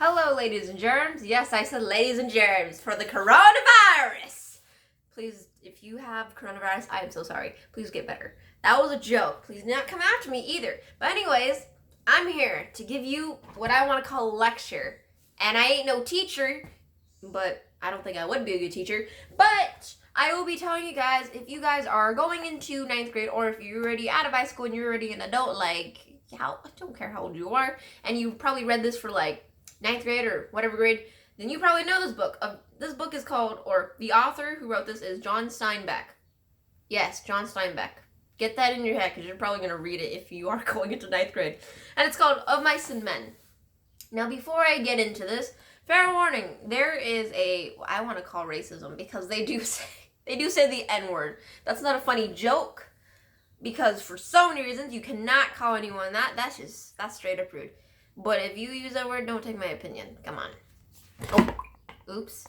Hello, ladies and germs. Yes, I said ladies and germs for the coronavirus. Please, if you have coronavirus, I am so sorry. Please get better. That was a joke. Please do not come after me either. But anyways, I'm here to give you what I want to call a lecture. And I ain't no teacher, but I don't think I would be a good teacher. But I will be telling you guys, if you guys are going into 9th grade, or if you're already out of high school and you're already an adult, I don't care how old you are, and you probably read this for 9th grade or whatever grade, then you probably know this book. This book is called, or the author who wrote this is John Steinbeck. Yes, John Steinbeck. Get that in your head because you're probably going to read it if you are going into 9th grade. And it's called Of Mice and Men. Now, before I get into this, fair warning, there is I want to call racism because they do say the N-word. That's not a funny joke because for so many reasons you cannot call anyone that. That's straight up rude. But if you use that word, don't take my opinion. Come on. Oh, oops.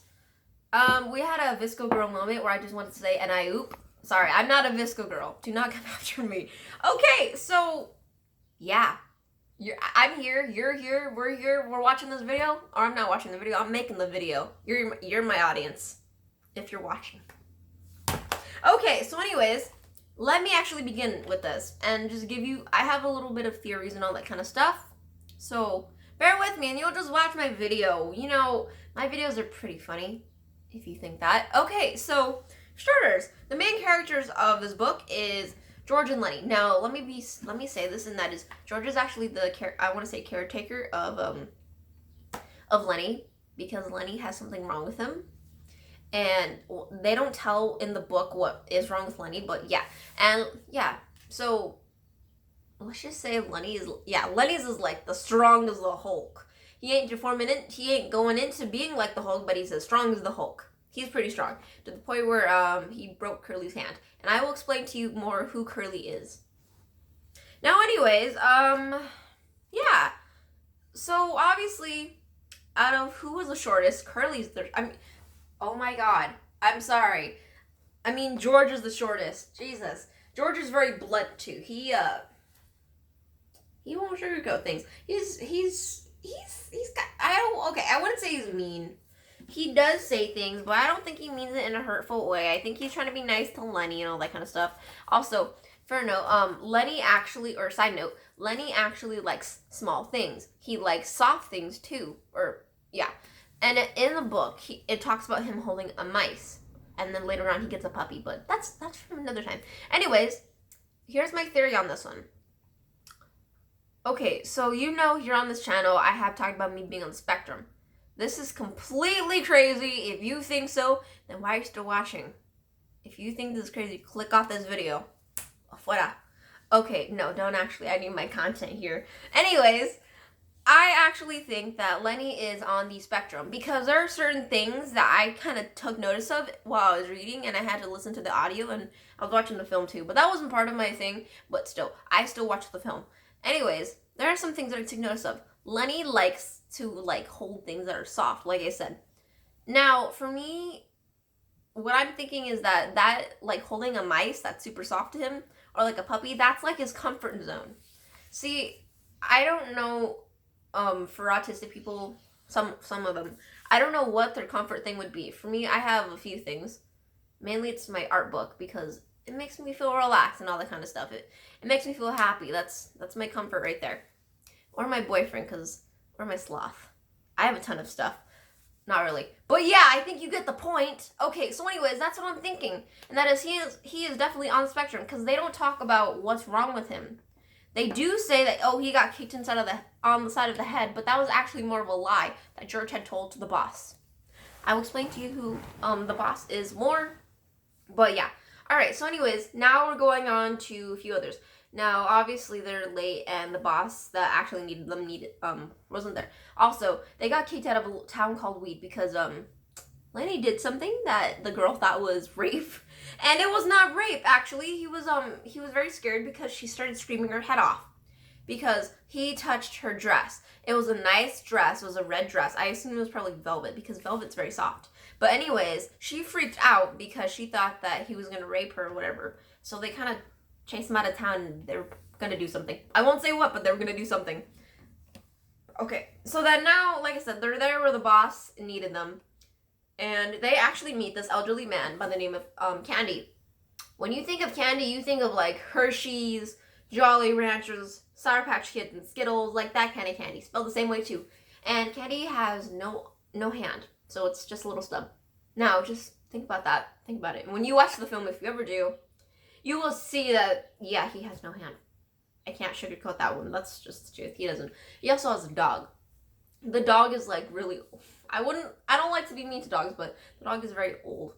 We had a Visco girl moment where I just wanted to say, and I oop. Sorry, I'm not a Visco girl. Do not come after me. Okay, so, yeah. I'm here, you're here, we're watching this video. Or I'm not watching the video, I'm making the video. You're my audience, if you're watching. Okay, so anyways, let me actually begin with this and just give you, I have a little bit of theories and all that kind of stuff. So, bear with me and you'll just watch my video. You know, my videos are pretty funny, if you think that. Okay, so, starters. The main characters of this book is George and Lenny. Now, let me say this, and that is, George is actually the, caretaker of Lenny, because Lenny has something wrong with him. And they don't tell in the book what is wrong with Lenny, but yeah. And, yeah, so let's just say Lenny's is like the strong as the Hulk. He ain't going into being like the Hulk, but he's as strong as the Hulk. He's pretty strong, to the point where he broke Curly's hand. And I will explain to you more who Curly is. Now anyways, yeah. So obviously, out of who was the shortest, Curly's oh my god. I'm sorry. I mean, George is the shortest. Jesus. George is very blunt too. He won't sugarcoat things. He's got, I wouldn't say he's mean. He does say things, but I don't think he means it in a hurtful way. I think he's trying to be nice to Lenny and all that kind of stuff. Also, fair note, Lenny actually likes small things. He likes soft things too, And in the book, it talks about him holding a mice, and then later on he gets a puppy, but that's from another time. Anyways, here's my theory on this one. Okay, so you know here on this channel, I have talked about me being on the spectrum. This is completely crazy. If you think so, then why are you still watching? If you think this is crazy, click off this video. Fuera. Okay, no, don't actually. I need my content here. Anyways, I actually think that Lenny is on the spectrum because there are certain things that I kind of took notice of while I was reading, and I had to listen to the audio, and I was watching the film too. But that wasn't part of my thing, but still, I still watched the film. Anyways, there are some things that I took notice of. Lenny likes to hold things that are soft, like I said. Now, for me, what I'm thinking is that holding a mice that's super soft to him, or a puppy, that's his comfort zone. See, I don't know, for autistic people, some of them, I don't know what their comfort thing would be. For me, I have a few things. Mainly it's my art book because it makes me feel relaxed and all that kind of stuff. It makes me feel happy. That's my comfort right there. Or my boyfriend, or my sloth. I have a ton of stuff. Not really. But yeah, I think you get the point. Okay, so anyways, that's what I'm thinking. And that is, he is definitely on the spectrum, because they don't talk about what's wrong with him. They do say that, he got kicked on the side of the head, but that was actually more of a lie that George had told to the boss. I will explain to you who the boss is more. But yeah. Alright, so anyways, now we're going on to a few others. Now, obviously, they're late, and the boss that actually needed them wasn't there. Also, they got kicked out of a town called Weed because Lenny did something that the girl thought was rape, and it was not rape. Actually, he was very scared because she started screaming her head off because he touched her dress. It was a nice dress. It was a red dress. I assume it was probably velvet because velvet's very soft. But anyways, she freaked out because she thought that he was gonna rape her or whatever. So they kind of chased him out of town, and they were gonna do something. I won't say what, but they were gonna do something. Okay, so then now, like I said, they're there where the boss needed them. And they actually meet this elderly man by the name of Candy. When you think of candy, you think of like Hershey's, Jolly Ranchers, Sour Patch Kids, and Skittles, like that kind of candy. Spelled the same way too. And Candy has no hand, so it's just a little stub. Now, just think about that. Think about it. And when you watch the film, if you ever do, you will see that, yeah, he has no hand. I can't sugarcoat that one. That's just the truth. He doesn't. He also has a dog. The dog is like really, I don't like to be mean to dogs, but the dog is very old.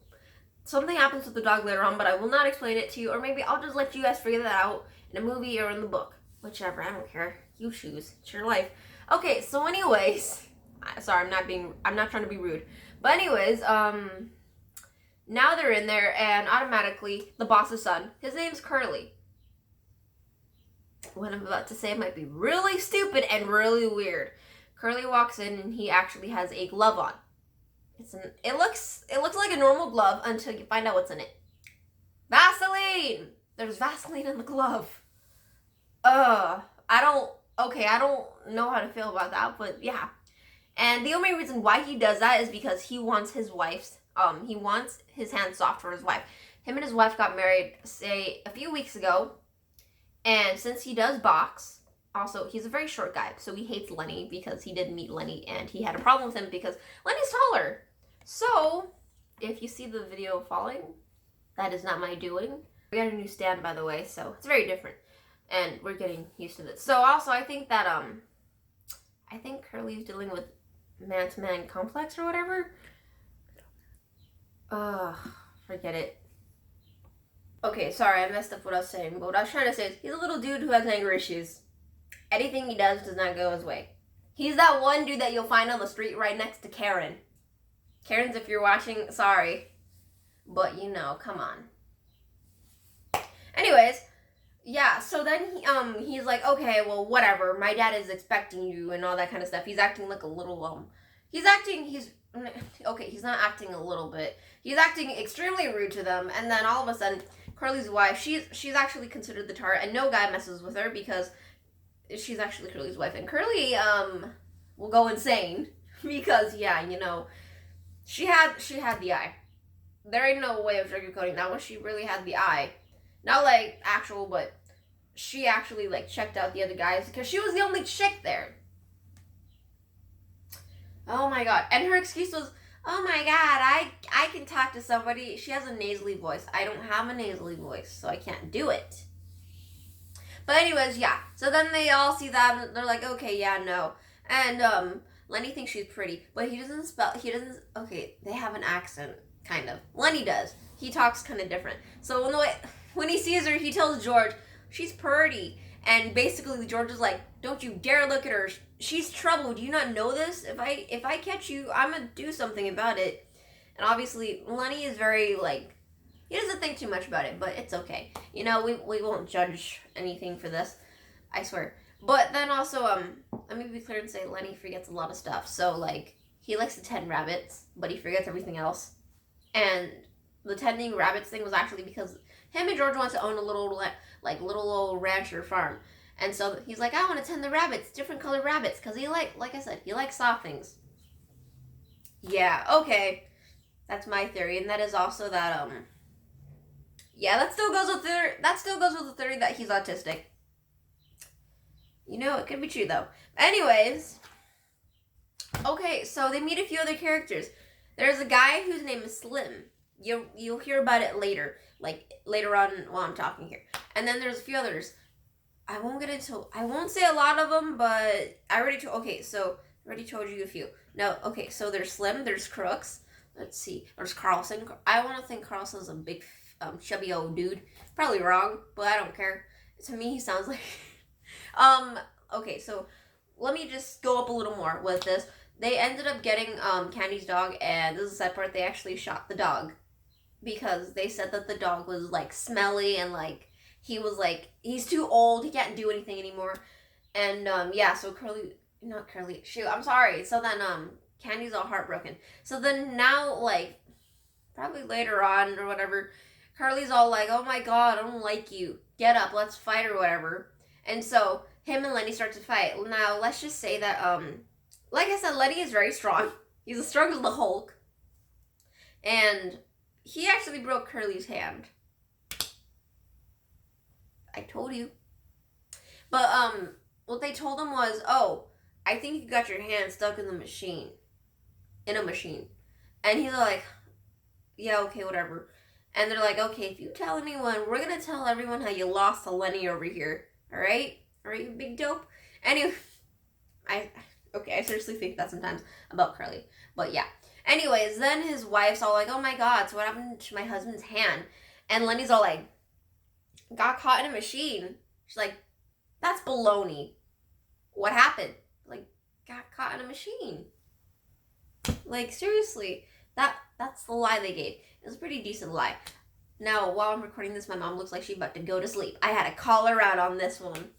Something happens with the dog later on, but I will not explain it to you, or maybe I'll just let you guys figure that out in a movie or in the book. Whichever, I don't care. You choose. It's your life. Okay, so anyways, sorry, I'm not trying to be rude. But anyways, now they're in there, and automatically, the boss's son, his name's Curly. What I'm about to say might be really stupid and really weird. Curly walks in, and he actually has a glove on. It looks like a normal glove until you find out what's in it. Vaseline! There's Vaseline in the glove. I don't know how to feel about that, but yeah. And the only reason why he does that is because he wants his hands soft for his wife. Him and his wife got married, say, a few weeks ago. And since he does box, also, he's a very short guy, so he hates Lenny because he did meet Lenny, and he had a problem with him because Lenny's taller. So, if you see the video falling, that is not my doing. We got a new stand, by the way, so it's very different. And we're getting used to this. So, also, I think that, I think Curly's dealing with man-to-man complex or whatever. Forget it. Okay, sorry, I messed up what I was saying, but what I was trying to say is he's a little dude who has anger issues. Anything he does not go his way. He's that one dude that you'll find on the street right next to Karen. Karen's, if you're watching, sorry. But, come on. Anyways, yeah, so then he's like, okay, well, whatever. My dad is expecting you and all that kind of stuff. He's acting like a little, he's not acting a little bit. He's acting extremely rude to them. And then all of a sudden, Curly's wife, she's actually considered the tart, and no guy messes with her because she's actually Curly's wife. And Curly, will go insane because, yeah, she had the eye. There ain't no way of sugarcoating that one. She really had the eye. Not like actual, but she actually like checked out the other guys because she was the only chick there. Oh my god. And her excuse was, oh my god, I can talk to somebody. She has a nasally voice. I don't have a nasally voice, so I can't do it. But anyways, yeah. So then they all see that and they're like, okay, yeah, no. And Lenny thinks she's pretty, but okay, they have an accent, kind of. Lenny does. He talks kind of different. So when he sees her, he tells George, she's pretty. And basically George is like, don't you dare look at her. She's trouble. Do you not know this? If I catch you, I'm going to do something about it. And obviously Lenny is very like, he doesn't think too much about it, but it's okay. We won't judge anything for this. I swear. But then also, let me be clear and say Lenny forgets a lot of stuff. So, like, he likes to tend rabbits, but he forgets everything else. And the tending rabbits thing was actually because him and George want to own a little old rancher farm. And so he's like, I want to tend the rabbits, different colored rabbits, because like I said, he likes soft things. Yeah, okay. That's my theory. And that is also that, yeah, that still goes with the theory that he's autistic. It could be true, though. Anyways, okay, so they meet a few other characters. There's a guy whose name is Slim. You'll hear about it later, like later on while I'm talking here. And then there's a few others. I won't say a lot of them, but I already told you a few. No, okay, so there's Slim, there's Crooks. Let's see, there's Carlson. I want to think Carlson's a big, chubby old dude. Probably wrong, but I don't care. To me, he sounds like... Okay, so let me just go up a little more with this. They ended up getting, Candy's dog, and this is the sad part, they actually shot the dog. Because they said that the dog was, like, smelly, and, like, he's too old, he can't do anything anymore. And, yeah, so I'm sorry. So then, Candy's all heartbroken. So then now, like, probably later on, or whatever, Carly's all like, oh my god, I don't like you. Get up, let's fight, or whatever. And so him and Lenny start to fight. Now, let's just say that, like I said, Lenny is very strong. He's as strong as the Hulk. And he actually broke Curly's hand. I told you. But, what they told him was, oh, I think you got your hand stuck in the machine. In a machine. And he's like, yeah, okay, whatever. And they're like, okay, if you tell anyone, we're going to tell everyone how you lost to Lenny over here. Alright? Alright, you big dope? Anyway, I seriously think that sometimes about Curly. But yeah. Anyways, then his wife's all like, oh my god, so what happened to my husband's hand? And Lenny's all like, got caught in a machine. She's like, that's baloney. What happened? Like, got caught in a machine. Like, seriously. That's the lie they gave. It was a pretty decent lie. Now, while I'm recording this, my mom looks like she's about to go to sleep. I had to call her out on this one.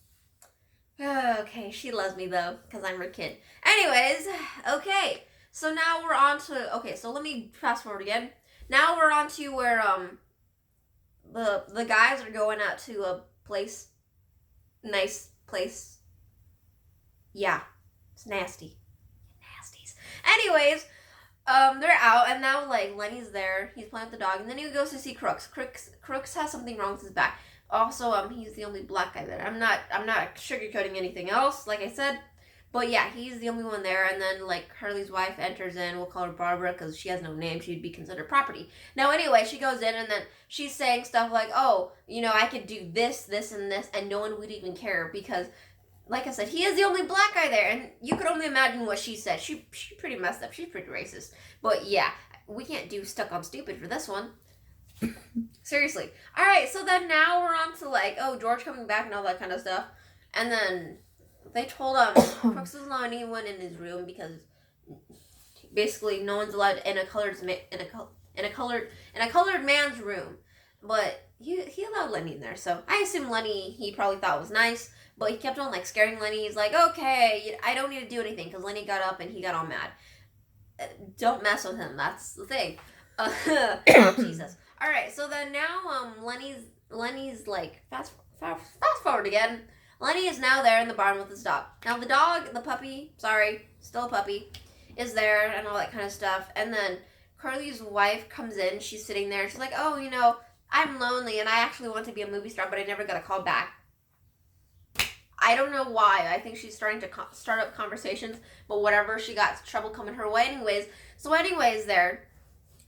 Okay, she loves me though, because I'm her kid. Anyways, okay. So now we're on to, okay, so let me fast forward again. Now we're on to where, the guys are going out to a place, nice place. Yeah, it's nasty. Nasties. Anyways, they're out, and now, like, Lenny's there. He's playing with the dog, and then he goes to see Crooks. Crooks has something wrong with his back. Also, he's the only black guy there. I'm not sugarcoating anything else, like I said. But yeah, he's the only one there, and then, like, Curly's wife enters in. We'll call her Barbara, because she has no name. She'd be considered property. Now, anyway, she goes in, and then she's saying stuff like, oh, you know, I could do this, this, and this, and no one would even care, because, like I said, he is the only black guy there, and you could only imagine what she said. She pretty messed up. She's pretty racist. But yeah, we can't do stuck on stupid for this one. Seriously. Alright, so then now we're on to, like, oh, George coming back and all that kind of stuff. And then they told Crooks doesn't allow anyone in his room because basically no one's allowed in a colored man's room. But he allowed Lenny in there, so I assume Lenny he probably thought was nice. But he kept on, like, scaring Lenny. He's like, okay, I don't need to do anything, because Lenny got up and he got all mad. Don't mess with him. That's the thing. Jesus. All right. So then now, Lenny's like fast forward again. Lenny is now there in the barn with his dog. Now the dog, the puppy, sorry, still a puppy, is there and all that kind of stuff. And then Curly's wife comes in. She's sitting there. She's like, oh, you know, I'm lonely and I actually want to be a movie star, but I never got a call back. I don't know why. I think she's starting to start up conversations, but whatever, she got trouble coming her way anyways. So anyways,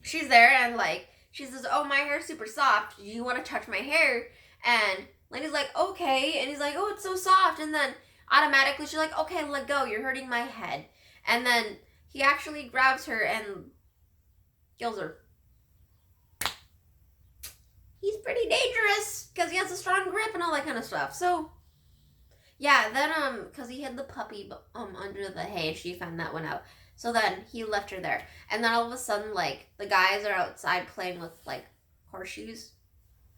she's there, and, like, she says, oh, my hair's super soft. Do you want to touch my hair? And Lenny's like, okay. And he's like, oh, it's so soft. And then automatically she's like, okay, let go. You're hurting my head. And then he actually grabs her and kills her. He's pretty dangerous because he has a strong grip and all that kind of stuff. So yeah, then, because he hid the puppy, under the hay, and she found that one out. So then, he left her there. And then all of a sudden, like, the guys are outside playing with, like, horseshoes.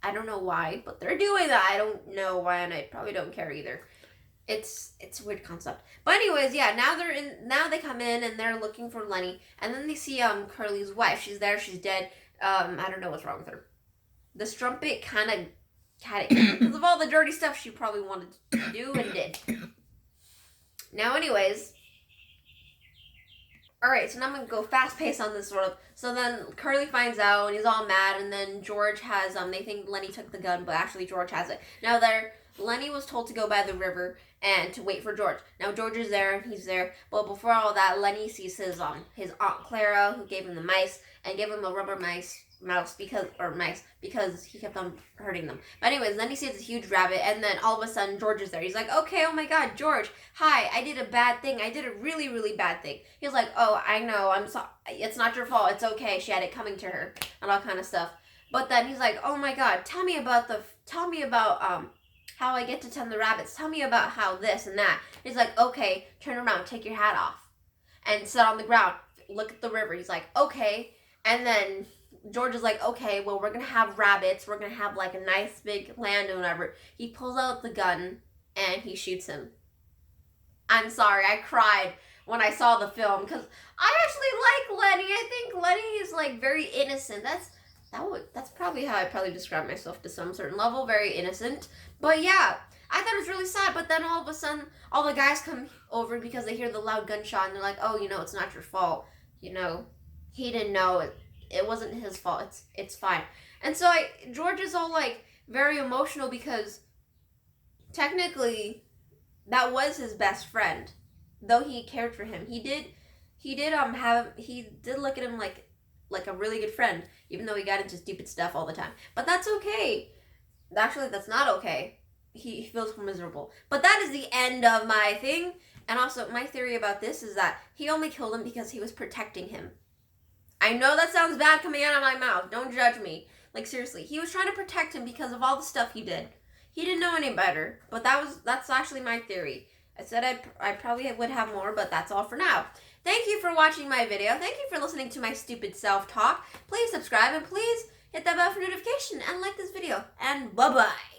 I don't know why, but they're doing that. I don't know why, and I probably don't care either. It's a weird concept. But anyways, yeah, now they come in, and they're looking for Lenny. And then they see, Curly's wife. She's there, she's dead. I don't know what's wrong with her. The strumpet kind of had it because of all the dirty stuff she probably wanted to do and did. Now, anyways, alright, so now I'm going to go fast paced on this sort of. So then Curly finds out and he's all mad, and then George has, they think Lenny took the gun, but actually George has it. Now Lenny was told to go by the river and to wait for George. Now George is there, he's there, but before all that, Lenny sees his Aunt Clara, who gave him the mice, and gave him a rubber mouse because he kept on hurting them. But anyways, then he sees a huge rabbit, and then all of a sudden George is there. He's like, okay, oh my god, George, hi, I did a bad thing. I did a really, really bad thing. He's like, oh, I know, I'm sorry. It's not your fault. It's okay. She had it coming to her and all kind of stuff. But then he's like, oh my god, tell me about how I get to tend the rabbits. Tell me about how this and that. He's like, okay, turn around, take your hat off, and sit on the ground. Look at the river. He's like, okay. And then George is like, okay, well, we're going to have rabbits. We're going to have, like, a nice big land and whatever. He pulls out the gun, and he shoots him. I'm sorry, I cried when I saw the film, because I actually like Lenny. I think Lenny is, like, very innocent. That's probably how I probably describe myself to some certain level, very innocent. But yeah, I thought it was really sad, but then all of a sudden, all the guys come over because they hear the loud gunshot, and they're like, oh, it's not your fault. He didn't know it. It wasn't his fault. It's fine. And so George is all like very emotional because technically that was his best friend, though he cared for him. He did look at him like a really good friend, even though he got into stupid stuff all the time. But that's okay. Actually, that's not okay. He feels miserable. But that is the end of my thing. And also, my theory about this is that he only killed him because he was protecting him. I know that sounds bad coming out of my mouth. Don't judge me. Like, seriously. He was trying to protect him because of all the stuff he did. He didn't know any better. But that's actually my theory. I said I probably would have more, but that's all for now. Thank you for watching my video. Thank you for listening to my stupid self-talk. Please subscribe and please hit that bell for notification and like this video. And bye-bye.